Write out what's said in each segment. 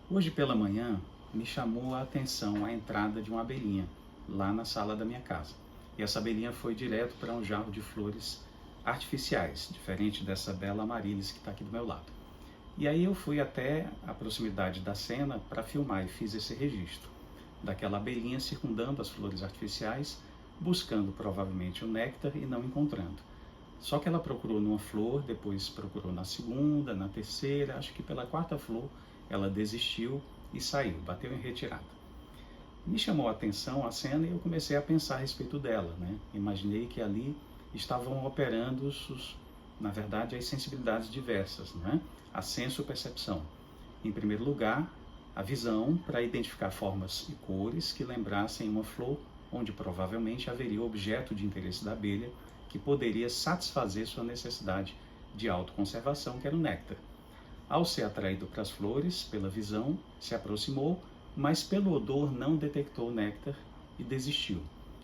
Hoje pela manhã me chamou a atenção a entrada de uma abelhinha lá na sala da minha casa. E essa abelhinha foi direto para um jarro de flores artificiais, diferente dessa bela amaryllis que está aqui do meu lado. E aí eu fui até a proximidade da cena para filmar e fiz esse registro daquela abelhinha circundando as flores artificiais, buscando provavelmente o néctar e não encontrando. Só que ela procurou numa flor, depois procurou na segunda, na terceira, acho que pela quarta flor ela desistiu e saiu, bateu em retirada. Me chamou a atenção a cena e eu comecei a pensar a respeito dela, né? Imaginei que ali estavam operando, na verdade, as sensibilidades diversas, né? A senso-percepção. Em primeiro lugar, a visão para identificar formas e cores que lembrassem uma flor, onde provavelmente haveria objeto de interesse da abelha que poderia satisfazer sua necessidade de autoconservação, que era o néctar. Ao ser atraído para as flores, pela visão, se aproximou, mas pelo odor não detectou o néctar e desistiu.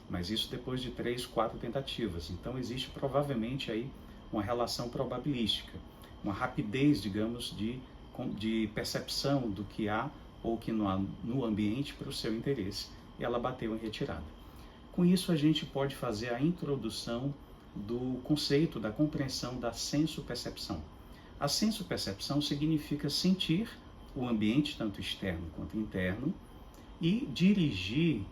Mas isso depois de 3, 4 tentativas. Então existe provavelmente aí uma relação probabilística, uma rapidez, digamos, de percepção do que há ou que não há no ambiente para o seu interesse. E ela bateu em retirada. Com isso a gente pode fazer a introdução do conceito da compreensão da senso-percepção. A senso-percepção significa sentir o ambiente, tanto externo quanto interno, e dirigir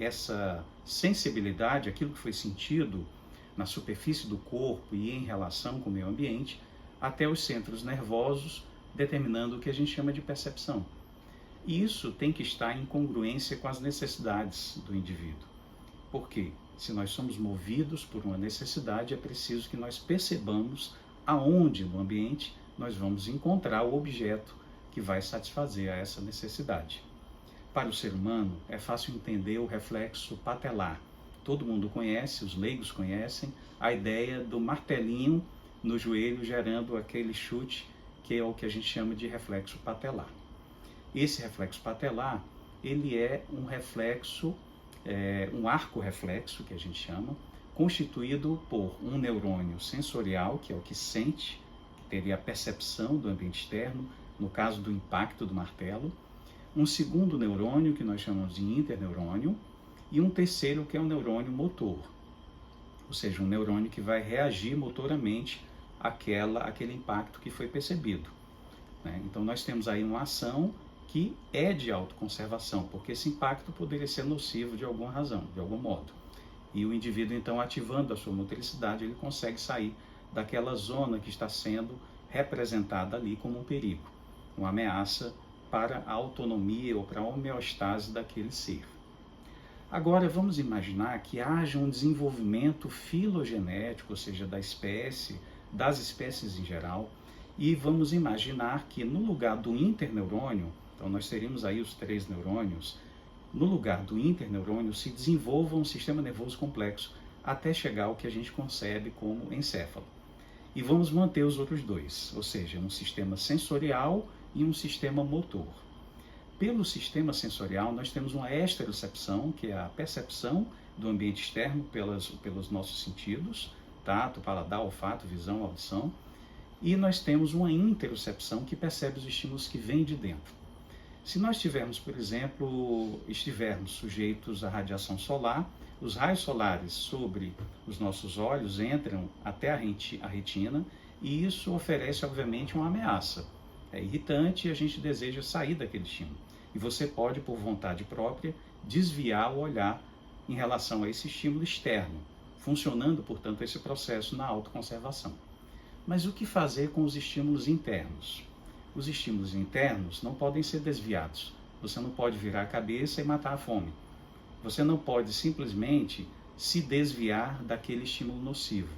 essa sensibilidade, aquilo que foi sentido na superfície do corpo e em relação com o meio ambiente, até os centros nervosos, determinando o que a gente chama de percepção. E isso tem que estar em congruência com as necessidades do indivíduo. Por quê? Se nós somos movidos por uma necessidade, é preciso que nós percebamos aonde no ambiente nós vamos encontrar o objeto que vai satisfazer a essa necessidade. Para o ser humano, é fácil entender o reflexo patelar. Todo mundo conhece, os leigos conhecem, a ideia do martelinho no joelho gerando aquele chute, que é o que a gente chama de reflexo patelar. Esse reflexo patelar, ele é um reflexo, um arco reflexo, que a gente chama, constituído por um neurônio sensorial, que é o que sente, que teria a percepção do ambiente externo, no caso do impacto do martelo, um segundo neurônio, que nós chamamos de interneurônio, e um terceiro, que é o neurônio motor, ou seja, um neurônio que vai reagir motoramente àquele impacto que foi percebido, né? Então nós temos aí uma ação que é de autoconservação, porque esse impacto poderia ser nocivo de alguma razão, de algum modo. E o indivíduo, então, ativando a sua motricidade, ele consegue sair daquela zona que está sendo representada ali como um perigo, uma ameaça para a autonomia ou para a homeostase daquele ser. Agora, vamos imaginar que haja um desenvolvimento filogenético, ou seja, da espécie, das espécies em geral, e vamos imaginar que no lugar do interneurônio, então nós teríamos aí os 3 neurônios, no lugar do interneurônio se desenvolva um sistema nervoso complexo até chegar ao que a gente concebe como encéfalo. E vamos manter os outros 2, ou seja, um sistema sensorial e um sistema motor. Pelo sistema sensorial, nós temos uma esterocepção, que é a percepção do ambiente externo pelos nossos sentidos, tato, paladar, olfato, visão, audição, e nós temos uma interocepção, que percebe os estímulos que vêm de dentro. Se nós tivermos, por exemplo, estivermos sujeitos à radiação solar, os raios solares sobre os nossos olhos entram até a retina e isso oferece, obviamente, uma ameaça. É irritante e a gente deseja sair daquele estímulo. E você pode, por vontade própria, desviar o olhar em relação a esse estímulo externo, funcionando, portanto, esse processo na autoconservação. Mas o que fazer com os estímulos internos? Os estímulos internos não podem ser desviados. Você não pode virar a cabeça e matar a fome. Você não pode simplesmente se desviar daquele estímulo nocivo.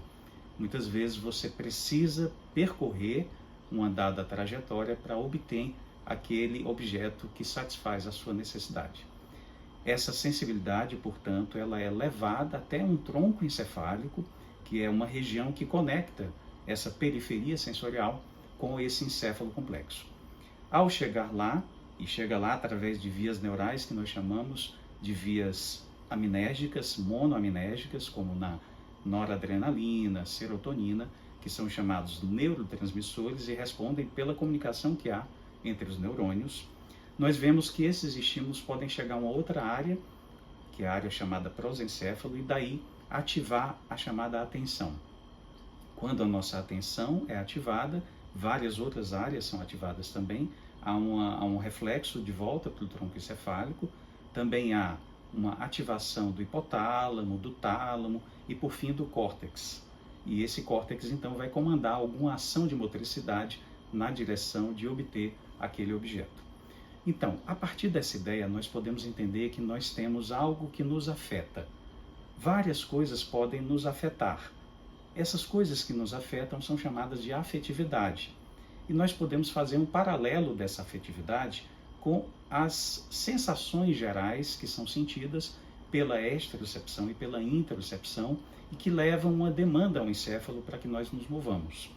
Muitas vezes você precisa percorrer uma dada trajetória para obter aquele objeto que satisfaz a sua necessidade. Essa sensibilidade, portanto, ela é levada até um tronco encefálico, que é uma região que conecta essa periferia sensorial com esse encéfalo complexo. Ao chegar lá, e chega lá através de vias neurais que nós chamamos de vias aminérgicas, monoaminérgicas, como na noradrenalina, serotonina, que são chamados neurotransmissores e respondem pela comunicação que há entre os neurônios. nós vemos que esses estímulos podem chegar a uma outra área, que é a área chamada prosencéfalo, e daí ativar a chamada atenção. Quando a nossa atenção é ativada, várias outras áreas são ativadas também, há um reflexo de volta para o tronco encefálico, também há uma ativação do hipotálamo, do tálamo e, por fim, do córtex. E esse córtex, então, vai comandar alguma ação de motricidade na direção de obter aquele objeto. Então, a partir dessa ideia, nós podemos entender que nós temos algo que nos afeta. Várias coisas podem nos afetar. Essas coisas que nos afetam são chamadas de afetividade. E nós podemos fazer um paralelo dessa afetividade com as sensações gerais que são sentidas pela exterocepção e pela interocepção e que levam uma demanda ao encéfalo para que nós nos movamos.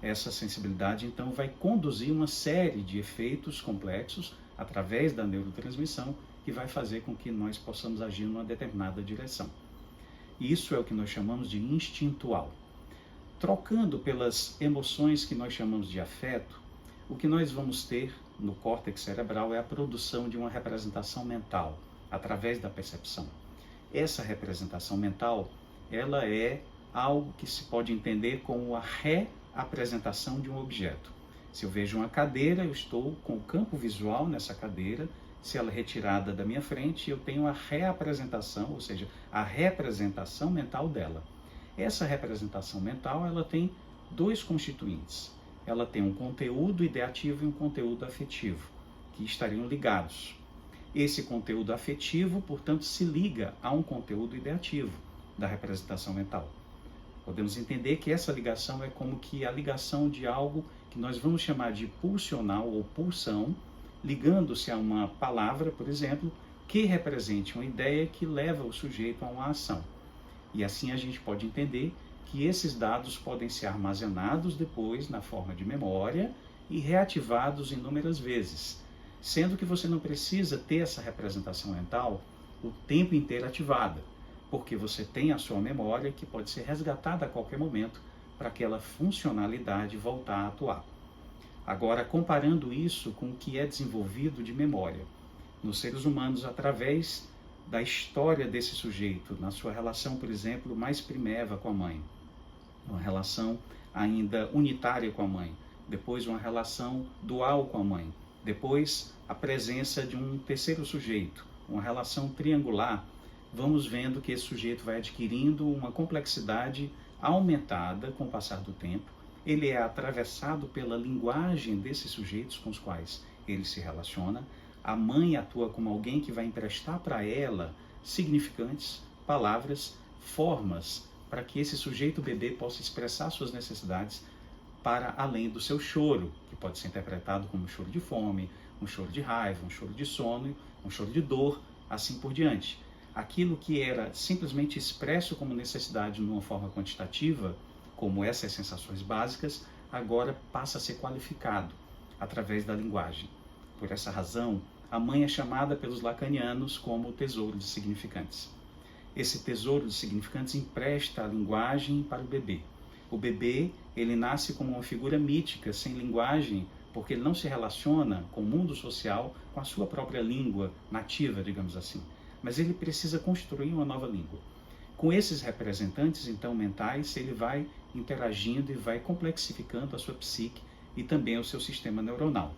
Essa sensibilidade, então, vai conduzir uma série de efeitos complexos através da neurotransmissão que vai fazer com que nós possamos agir numa determinada direção. Isso é o que nós chamamos de instintual. Trocando pelas emoções que nós chamamos de afeto, o que nós vamos ter no córtex cerebral é a produção de uma representação mental, através da percepção. Essa representação mental, ela é algo que se pode entender como a reapresentação de um objeto. Se eu vejo uma cadeira, eu estou com o campo visual nessa cadeira. Se ela é retirada da minha frente, eu tenho a reapresentação, ou seja, a representação mental dela. Essa representação mental, ela tem dois constituintes. Ela tem um conteúdo ideativo e um conteúdo afetivo, que estariam ligados. Esse conteúdo afetivo, portanto, se liga a um conteúdo ideativo da representação mental. Podemos entender que essa ligação é como que a ligação de algo que nós vamos chamar de pulsional ou pulsão, ligando-se a uma palavra, por exemplo, que represente uma ideia que leva o sujeito a uma ação. E assim a gente pode entender que esses dados podem ser armazenados depois na forma de memória e reativados inúmeras vezes, sendo que você não precisa ter essa representação mental o tempo inteiro ativada, porque você tem a sua memória que pode ser resgatada a qualquer momento para aquela funcionalidade voltar a atuar. Agora, comparando isso com o que é desenvolvido de memória nos seres humanos através da história desse sujeito, na sua relação, por exemplo, mais primeva com a mãe, uma relação ainda unitária com a mãe, depois uma relação dual com a mãe, depois a presença de um terceiro sujeito, uma relação triangular, vamos vendo que esse sujeito vai adquirindo uma complexidade aumentada com o passar do tempo. Ele é atravessado pela linguagem desses sujeitos com os quais ele se relaciona. A mãe atua como alguém que vai emprestar para ela significantes, palavras, formas, para que esse sujeito bebê possa expressar suas necessidades para além do seu choro, que pode ser interpretado como um choro de fome, um choro de raiva, um choro de sono, um choro de dor, assim por diante. Aquilo que era simplesmente expresso como necessidade numa forma quantitativa, como essas sensações básicas, agora passa a ser qualificado através da linguagem. Por essa razão, a mãe é chamada pelos lacanianos como o tesouro de significantes. Esse tesouro de significantes empresta a linguagem para o bebê. O bebê, ele nasce como uma figura mítica, sem linguagem, porque ele não se relaciona com o mundo social, com a sua própria língua nativa, digamos assim. Mas ele precisa construir uma nova língua. Com esses representantes, então, mentais, ele vai interagindo e vai complexificando a sua psique e também o seu sistema neuronal.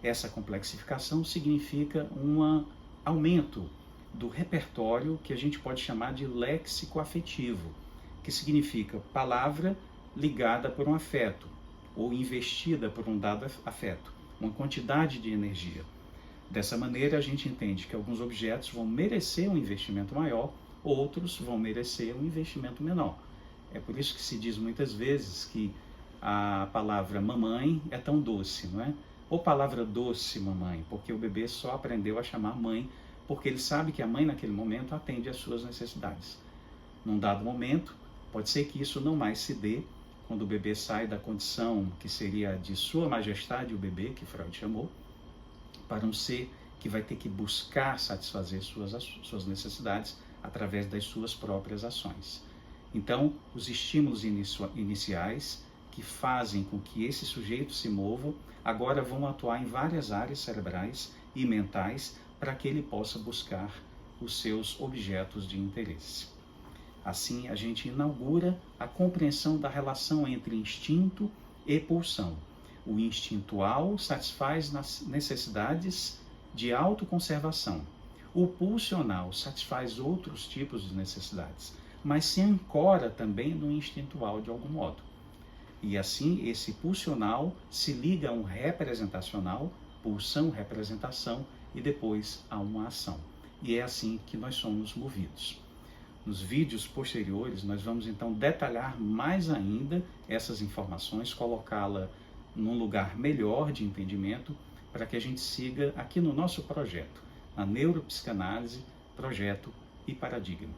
Essa complexificação significa um aumento do repertório que a gente pode chamar de léxico afetivo, que significa palavra ligada por um afeto, ou investida por um dado afeto, uma quantidade de energia. Dessa maneira, a gente entende que alguns objetos vão merecer um investimento maior, outros vão merecer um investimento menor. É por isso que se diz muitas vezes que a palavra mamãe é tão doce, não é? Ou palavra doce, mamãe, porque o bebê só aprendeu a chamar mãe, porque ele sabe que a mãe naquele momento atende às suas necessidades. Num dado momento, pode ser que isso não mais se dê, quando o bebê sai da condição que seria de sua majestade, o bebê, que Freud chamou, para um ser que vai ter que buscar satisfazer suas necessidades através das suas próprias ações. Então, os estímulos iniciais que fazem com que esse sujeito se mova agora vão atuar em várias áreas cerebrais e mentais para que ele possa buscar os seus objetos de interesse. Assim, a gente inaugura a compreensão da relação entre instinto e pulsão. O instintual satisfaz nas necessidades de autoconservação. O pulsional satisfaz outros tipos de necessidades, mas se ancora também no instintual de algum modo. E assim, esse pulsional se liga a um representacional, pulsão, representação, e depois a uma ação. E é assim que nós somos movidos. Nos vídeos posteriores, nós vamos então detalhar mais ainda essas informações, colocá-la num lugar melhor de entendimento, para que a gente siga aqui no nosso projeto, a Neuropsicanálise, Projeto e Paradigma.